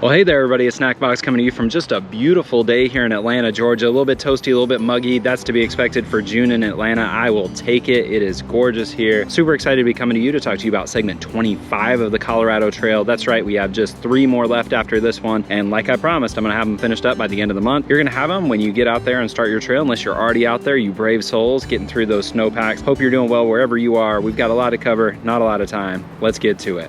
Well, hey there everybody, it's Snackbox coming to you from just a beautiful day here in Atlanta, Georgia. A little bit toasty, a little bit muggy. That's to be expected for June in Atlanta. I will take it. It is gorgeous here. Super excited to be coming to you to talk to you about segment 25 of the Colorado Trail. That's right, we have just 3 more left after this one. And like I promised, I'm gonna have them finished up by the end of the month. You're gonna have them when you get out there and start your trail, unless you're already out there, you brave souls, getting through those snowpacks. Hope you're doing well wherever you are. We've got a lot to cover, not a lot of time. Let's get to it.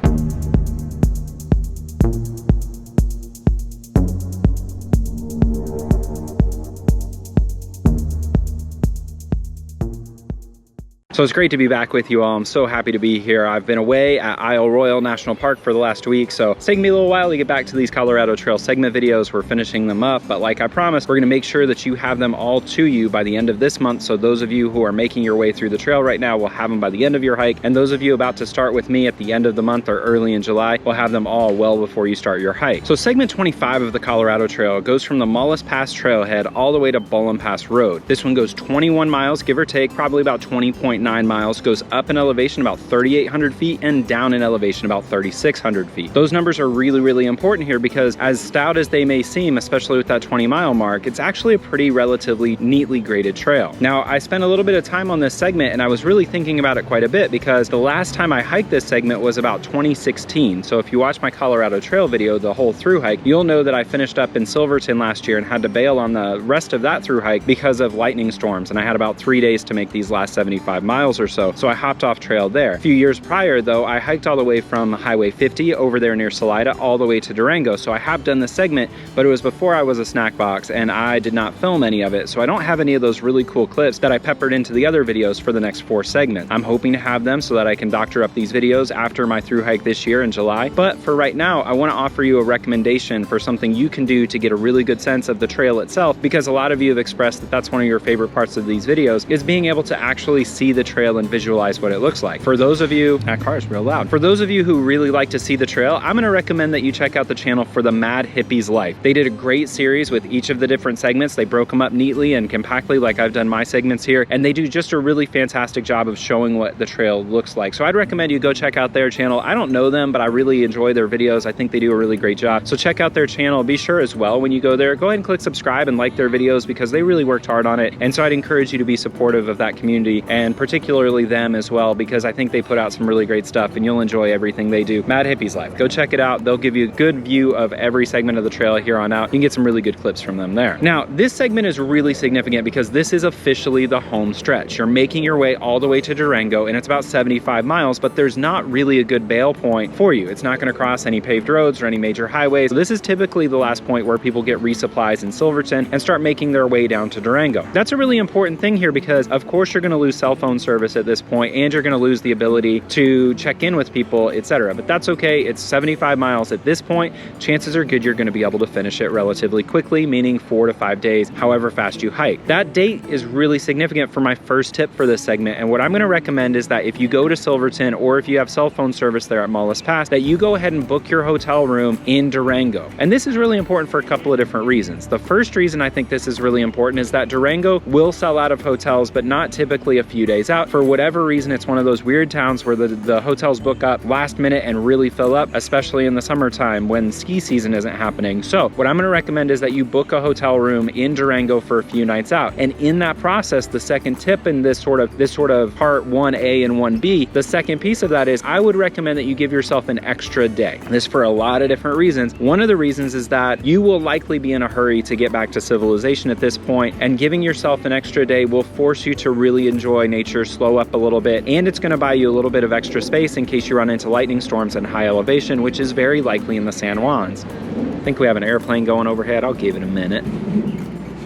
So it's great to be back with you all. I'm so happy to be here. I've been away at Isle Royale National Park for the last week, so it's taken me a little while to get back to these Colorado Trail segment videos. We're finishing them up, but like I promised, we're gonna make sure that you have them all to you by the end of this month. So those of you who are making your way through the trail right now will have them by the end of your hike, and those of you about to start with me at the end of the month or early in July will have them all well before you start your hike. So segment 25 of the Colorado Trail goes from the Mullis Pass trailhead all the way to Bullen Pass Road. This one goes 21 miles, give or take, probably about 20.9 miles, goes up in elevation about 3,800 feet and down in elevation about 3,600 feet. Those numbers are really important here because as stout as they may seem, especially with that 20-mile mark, it's actually a pretty relatively neatly graded trail. Now, I spent a little bit of time on this segment and I was really thinking about it quite a bit because the last time I hiked this segment was about 2016. So if you watch my Colorado Trail video, the whole through hike, you'll know that I finished up in Silverton last year and had to bail on the rest of that through hike because of lightning storms. And I had about 3 days to make these last 75 miles or so. So I hopped off trail there. A few years prior though, I hiked all the way from Highway 50 over there near Salida all the way to Durango. So I have done this segment, but it was before I was a snack box and I did not film any of it. So I don't have any of those really cool clips that I peppered into the other videos for the next 4 segments. I'm hoping to have them so that I can doctor up these videos after my through hike this year in July. But for right now, I want to offer you a recommendation for something you can do to get a really good sense of the trail itself, because a lot of you have expressed that that's one of your favorite parts of these videos, is being able to actually see the trail and visualize what it looks like. For those of you, that car is real loud. For those of you who really like to see the trail, I'm gonna recommend that you check out the channel for the Mad Hippies Life. They did a great series with each of the different segments. They broke them up neatly and compactly like I've done my segments here, and they do just a really fantastic job of showing what the trail looks like. So I'd recommend you go check out their channel. I don't know them, but I really enjoy their videos. I think they do a really great job. So check out their channel. Be sure as well, when you go there, go ahead and click subscribe and like their videos because they really worked hard on it. And so I'd encourage you to be supportive of that community and particularly them as well, because I think they put out some really great stuff and you'll enjoy everything they do. Mad Hippies Life, go check it out. They'll give you a good view of every segment of the trail here on out. You can get some really good clips from them there. Now, this segment is really significant because this is officially the home stretch. You're making your way all the way to Durango and it's about 75 miles, but there's not really a good bail point for you. It's not gonna cross any paved roads or any major highways. So this is typically the last point where people get resupplies in Silverton and start making their way down to Durango. That's a really important thing here because of course you're gonna lose cell phone service at this point and you're gonna lose the ability to check in with people, etc. But that's okay. It's 75 miles at this point. Chances are good you're going to be able to finish it relatively quickly, meaning 4 to 5 days, however fast you hike. That date is really significant for my first tip for this segment. And what I'm going to recommend is that if you go to Silverton or if you have cell phone service there at Mullis Pass, that you go ahead and book your hotel room in Durango. And this is really important for a couple of different reasons. The first reason I think this is really important is that Durango will sell out of hotels, but not typically a few days out. For whatever reason, it's one of those weird towns where the hotels book up last minute and really fill up, especially in the summertime when ski season isn't happening. So what I'm going to recommend is that you book a hotel room in Durango for a few nights out. And in that process, the second tip in this sort of part 1A and 1B, the second piece of that is I would recommend that you give yourself an extra day. This for a lot of different reasons. One of the reasons is that you will likely be in a hurry to get back to civilization at this point, and giving yourself an extra day will force you to really enjoy nature, slow up a little bit, and it's going to buy you a little bit of extra space in case you run into lightning storms and high elevation, which is very likely in the San Juans. I think we have an airplane going overhead. I'll give it a minute.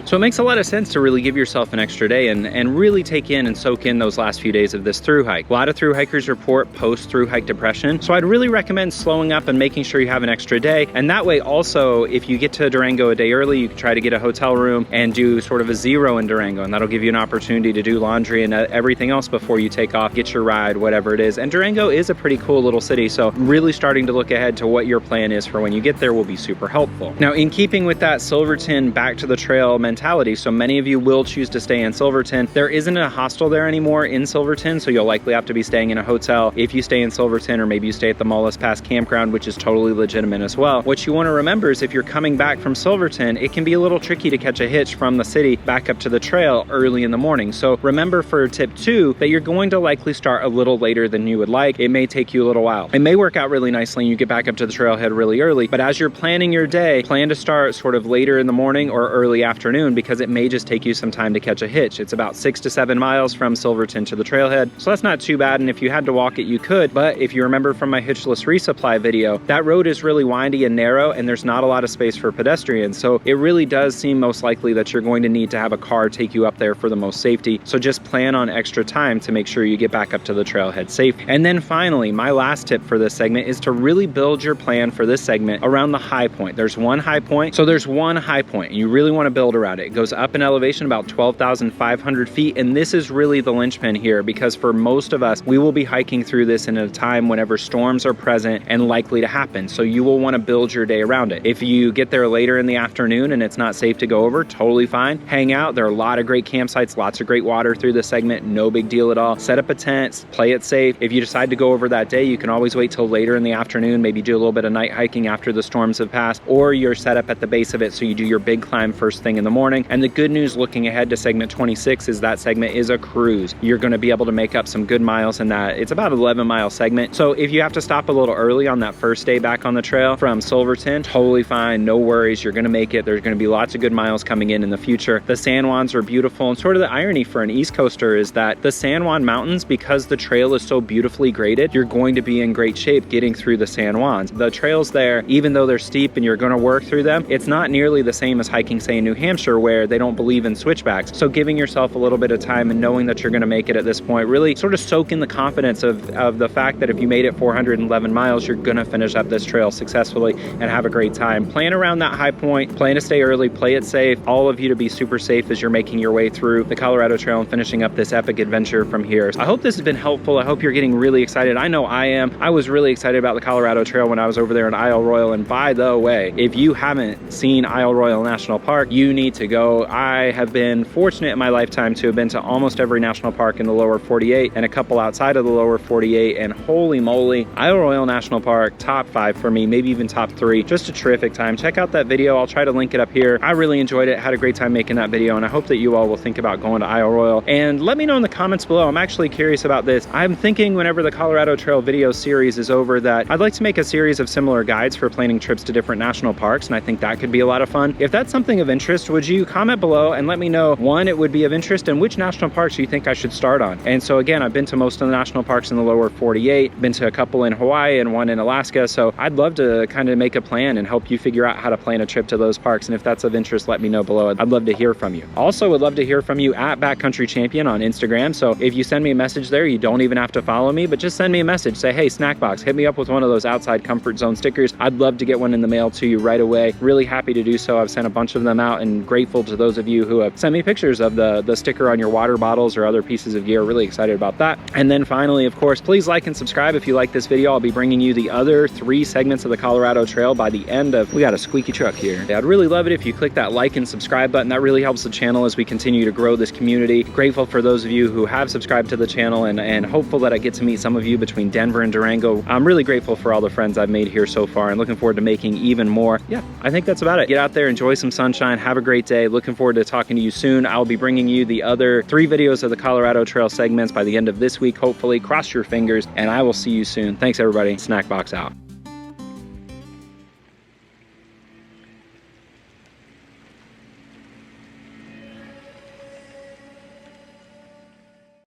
So it makes a lot of sense to really give yourself an extra day and really take in and soak in those last few days of this through hike. A lot of through hikers report post through hike depression. So I'd really recommend slowing up and making sure you have an extra day. And that way also, if you get to Durango a day early, you can try to get a hotel room and do sort of a 0 in Durango. And that'll give you an opportunity to do laundry and everything else before you take off, get your ride, whatever it is. And Durango is a pretty cool little city. So really starting to look ahead to what your plan is for when you get there will be super helpful. Now, in keeping with that Silverton back to the trail mentality, mentality. So many of you will choose to stay in Silverton. There isn't a hostel there anymore in Silverton, so you'll likely have to be staying in a hotel if you stay in Silverton, or maybe you stay at the Mullis Pass campground, which is totally legitimate as well. What you want to remember is if you're coming back from Silverton, it can be a little tricky to catch a hitch from the city back up to the trail early in the morning. So remember for tip 2 that you're going to likely start a little later than you would like. It may take you a little while. It may work out really nicely and you get back up to the trailhead really early, but as you're planning your day, plan to start sort of later in the morning or early afternoon, because it may just take you some time to catch a hitch. It's about 6 to 7 miles from Silverton to the trailhead, so that's not too bad, and if you had to walk it, you could, but if you remember from my hitchless resupply video, that road is really windy and narrow and there's not a lot of space for pedestrians, so it really does seem most likely that you're going to need to have a car take you up there for the most safety. So just plan on extra time to make sure you get back up to the trailhead safe. And then finally, my last tip for this segment is to really build your plan for this segment around the high point. There's one high point. So there's one high point and you really want to build around it. It goes up in elevation about 12,500 feet. And this is really the linchpin here, because for most of us, we will be hiking through this in a time whenever storms are present and likely to happen. So you will want to build your day around it. If you get there later in the afternoon and it's not safe to go over, totally fine. Hang out. There are a lot of great campsites, lots of great water through this segment. No big deal at all. Set up a tent, play it safe. If you decide to go over that day, you can always wait till later in the afternoon, maybe do a little bit of night hiking after the storms have passed, or you're set up at the base of it so you do your big climb first thing in the morning. And the good news looking ahead to segment 26 is that segment is a cruise. You're going to be able to make up some good miles in that. It's about an 11-mile segment. So if you have to stop a little early on that first day back on the trail from Silverton, totally fine, no worries, you're going to make it. There's going to be lots of good miles coming in the future. The San Juans are beautiful, and sort of the irony for an East Coaster is that the San Juan Mountains, because the trail is so beautifully graded, you're going to be in great shape getting through the San Juans. The trails there, even though they're steep and you're going to work through them, it's not nearly the same as hiking, say, in New Hampshire, where they don't believe in switchbacks. So giving yourself a little bit of time and knowing that you're going to make it at this point, really sort of soak in the confidence of the fact that if you made it 411 miles, you're going to finish up this trail successfully and have a great time. Plan around that high point, plan to stay early, play it safe, all of you to be super safe as you're making your way through the Colorado Trail and finishing up this epic adventure from here. I hope this has been helpful. I hope you're getting really excited. I know I am. I was really excited about the Colorado Trail when I was over there in Isle Royale, and by the way, if you haven't seen Isle Royale National Park, you need to go. I have been fortunate in my lifetime to have been to almost every national park in the lower 48 and a couple outside of the lower 48, and holy moly, Isle Royale National Park, top 5 for me, maybe even top 3. Just a terrific time. Check out that video. I'll try to link it up here. I really enjoyed it, had a great time making that video, and I hope that you all will think about going to Isle Royale. And let me know in the comments below. I'm actually curious about this. I'm thinking whenever the Colorado Trail video series is over that I'd like to make a series of similar guides for planning trips to different national parks, and I think that could be a lot of fun. If that's something of interest, would you comment below and let me know, one, it would be of interest, and which national parks you think I should start on. And so again, I've been to most of the national parks in the lower 48, been to a couple in Hawaii and one in Alaska, so I'd love to kind of make a plan and help you figure out how to plan a trip to those parks. And if that's of interest, let me know below. I'd love to hear from you. Also, would love to hear from you at Backcountry Champion on Instagram. So if you send me a message there, you don't even have to follow me, but just send me a message. Say, hey, Snackbox, hit me up with one of those outside comfort zone stickers. I'd love to get one in the mail to you right away. Really happy to do so. I've sent a bunch of them out, and grateful to those of you who have sent me pictures of the sticker on your water bottles or other pieces of gear. Really excited about that. And then finally, of course, please like and subscribe if you like this video. I'll be bringing you the other 3 segments of the Colorado Trail by the end of, we got a squeaky truck here. I'd really love it if you click that like and subscribe button. That really helps the channel as we continue to grow this community. Grateful for those of you who have subscribed to the channel, and hopeful that I get to meet some of you between Denver and Durango. I'm really grateful for all the friends I've made here so far and looking forward to making even more. Yeah, I think that's about it. Get out there, enjoy some sunshine, have a great day. Looking forward to talking to you soon. I'll be bringing you the other 3 videos of the Colorado Trail segments by the end of this week, hopefully. Cross your fingers, and I will see you soon. Thanks, everybody. Snackbox out.